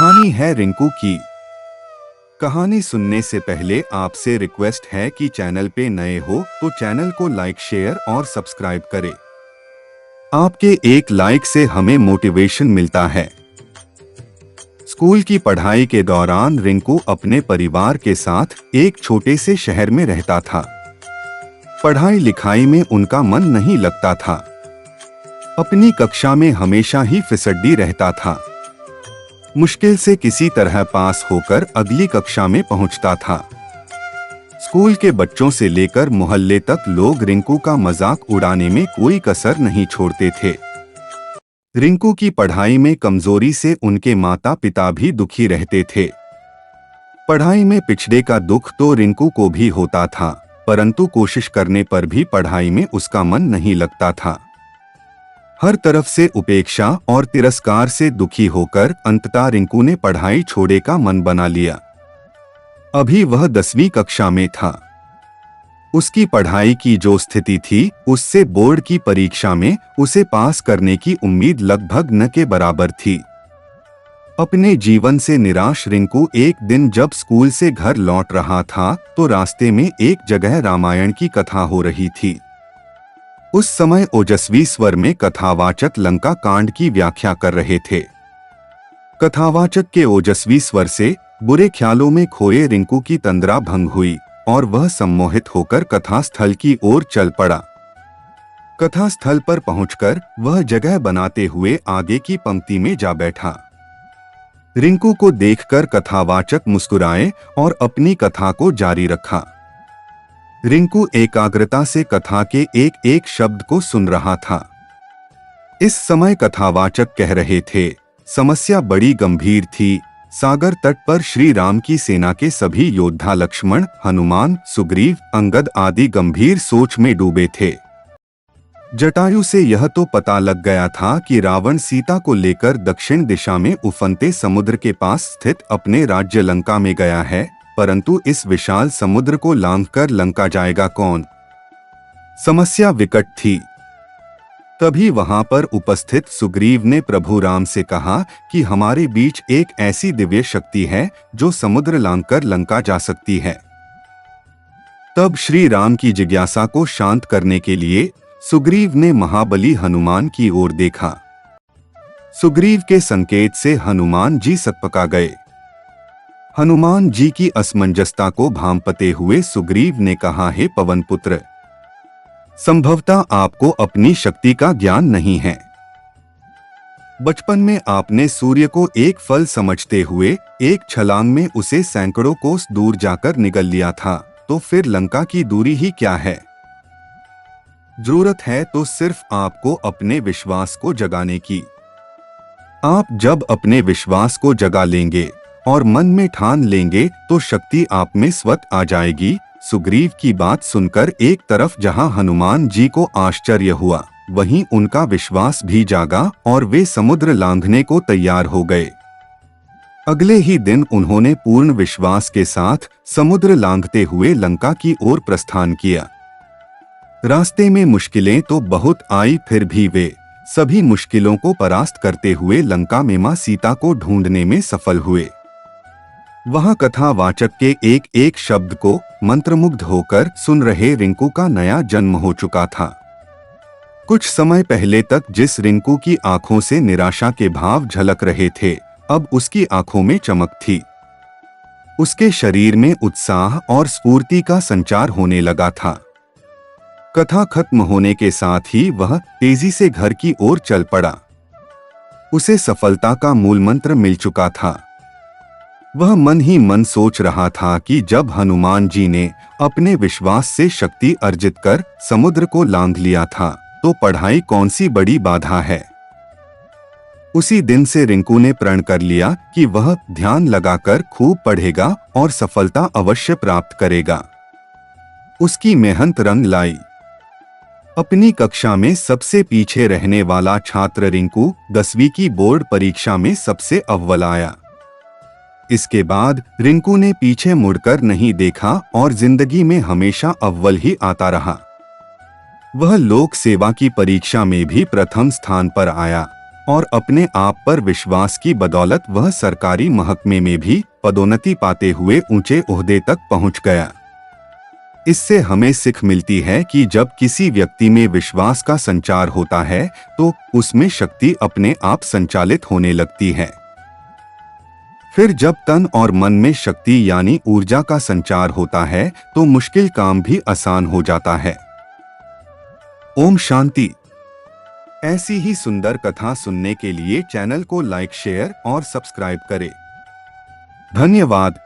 कहानी है रिंकू की। कहानी सुनने से पहले आपसे रिक्वेस्ट है कि चैनल पे नए हो तो चैनल को लाइक, शेयर और सब्सक्राइब करें। आपके एक लाइक से हमें मोटिवेशन मिलता है। स्कूल की पढ़ाई के दौरान रिंकू अपने परिवार के साथ एक छोटे से शहर में रहता था। पढ़ाई लिखाई में उनका मन नहीं लगता था। अपनी कक्षा में हमेशा ही फिसड्डी रहता था। मुश्किल से किसी तरह पास होकर अगली कक्षा में पहुंचता था। स्कूल के बच्चों से लेकर मोहल्ले तक लोग रिंकू का मजाक उड़ाने में कोई कसर नहीं छोड़ते थे। रिंकू की पढ़ाई में कमजोरी से उनके माता पिता भी दुखी रहते थे। पढ़ाई में पिछड़े का दुख तो रिंकू को भी होता था, परंतु कोशिश करने पर भी पढ़ाई में उसका मन नहीं लगता था। हर तरफ से उपेक्षा और तिरस्कार से दुखी होकर अंततः रिंकू ने पढ़ाई छोड़ने का मन बना लिया। अभी वह 10वीं कक्षा में था। उसकी पढ़ाई की जो स्थिति थी, उससे बोर्ड की परीक्षा में उसे पास करने की उम्मीद लगभग न के बराबर थी। अपने जीवन से निराश रिंकू एक दिन जब स्कूल से घर लौट रहा था तो रास्ते में एक जगह रामायण की कथा हो रही थी। उस समय ओजस्वी स्वर में कथावाचक लंका कांड की व्याख्या कर रहे थे। कथावाचक के ओजस्वी स्वर से बुरे ख्यालों में खोए रिंकू की तंद्रा भंग हुई और वह सम्मोहित होकर कथा स्थल की ओर चल पड़ा। कथा स्थल पर पहुंचकर वह जगह बनाते हुए आगे की पंक्ति में जा बैठा। रिंकू को देखकर कथावाचक मुस्कुराए और अपनी कथा को जारी रखा। रिंकू एकाग्रता से कथा के एक एक शब्द को सुन रहा था। इस समय कथावाचक कह रहे थे, समस्या बड़ी गंभीर थी। सागर तट पर श्री राम की सेना के सभी योद्धा लक्ष्मण, हनुमान, सुग्रीव, अंगद आदि गंभीर सोच में डूबे थे। जटायु से यह तो पता लग गया था कि रावण सीता को लेकर दक्षिण दिशा में उफनते समुद्र के पास स्थित अपने राज्य लंका में गया है, परंतु इस विशाल समुद्र को लांघकर लंका जाएगा कौन? समस्या विकट थी। तभी वहां पर उपस्थित सुग्रीव ने प्रभु राम से कहा कि हमारे बीच एक ऐसी दिव्य शक्ति है जो समुद्र लांघकर लंका जा सकती है। तब श्री राम की जिज्ञासा को शांत करने के लिए सुग्रीव ने महाबली हनुमान की ओर देखा। सुग्रीव के संकेत से हनुमान जी सकपका गए। हनुमान जी की असमंजसता को भांपते हुए सुग्रीव ने कहा, हे पवन पुत्र, संभवतः आपको अपनी शक्ति का ज्ञान नहीं है। बचपन में आपने सूर्य को एक फल समझते हुए एक छलांग में उसे सैकड़ों कोस दूर जाकर निगल लिया था, तो फिर लंका की दूरी ही क्या है? जरूरत है तो सिर्फ आपको अपने विश्वास को जगाने की। आप जब अपने विश्वास को जगा लेंगे और मन में ठान लेंगे तो शक्ति आप में स्वतः आ जाएगी। सुग्रीव की बात सुनकर एक तरफ जहां हनुमान जी को आश्चर्य हुआ, वहीं उनका विश्वास भी जागा और वे समुद्र लांघने को तैयार हो गए। अगले ही दिन उन्होंने पूर्ण विश्वास के साथ समुद्र लांघते हुए लंका की ओर प्रस्थान किया। रास्ते में मुश्किलें तो बहुत आई, फिर भी वे सभी मुश्किलों को परास्त करते हुए लंका में मां सीता को ढूंढने में सफल हुए। वहां कथावाचक के एक एक शब्द को मंत्रमुग्ध होकर सुन रहे रिंकू का नया जन्म हो चुका था। कुछ समय पहले तक जिस रिंकू की आंखों से निराशा के भाव झलक रहे थे, अब उसकी आंखों में चमक थी। उसके शरीर में उत्साह और स्फूर्ति का संचार होने लगा था। कथा खत्म होने के साथ ही वह तेजी से घर की ओर चल पड़ा। उसे सफलता का मूल मंत्र मिल चुका था। वह मन ही मन सोच रहा था कि जब हनुमान जी ने अपने विश्वास से शक्ति अर्जित कर समुद्र को लांघ लिया था, तो पढ़ाई कौन सी बड़ी बाधा है। उसी दिन से रिंकू ने प्रण कर लिया कि वह ध्यान लगाकर खूब पढ़ेगा और सफलता अवश्य प्राप्त करेगा। उसकी मेहनत रंग लाई। अपनी कक्षा में सबसे पीछे रहने वाला छात्र रिंकू 10वीं की बोर्ड परीक्षा में सबसे अव्वल आया। इसके बाद रिंकू ने पीछे मुड़कर नहीं देखा और जिंदगी में हमेशा अव्वल ही आता रहा। वह लोक सेवा की परीक्षा में भी प्रथम स्थान पर आया और अपने आप पर विश्वास की बदौलत वह सरकारी महकमे में भी पदोन्नति पाते हुए ऊंचे ओहदे तक पहुंच गया। इससे हमें सीख मिलती है कि जब किसी व्यक्ति में विश्वास का संचार होता है तो उसमें शक्ति अपने आप संचालित होने लगती है। फिर जब तन और मन में शक्ति यानी ऊर्जा का संचार होता है तो मुश्किल काम भी आसान हो जाता है। ओम शांति। ऐसी ही सुंदर कथा सुनने के लिए चैनल को लाइक, शेयर और सब्सक्राइब करें। धन्यवाद।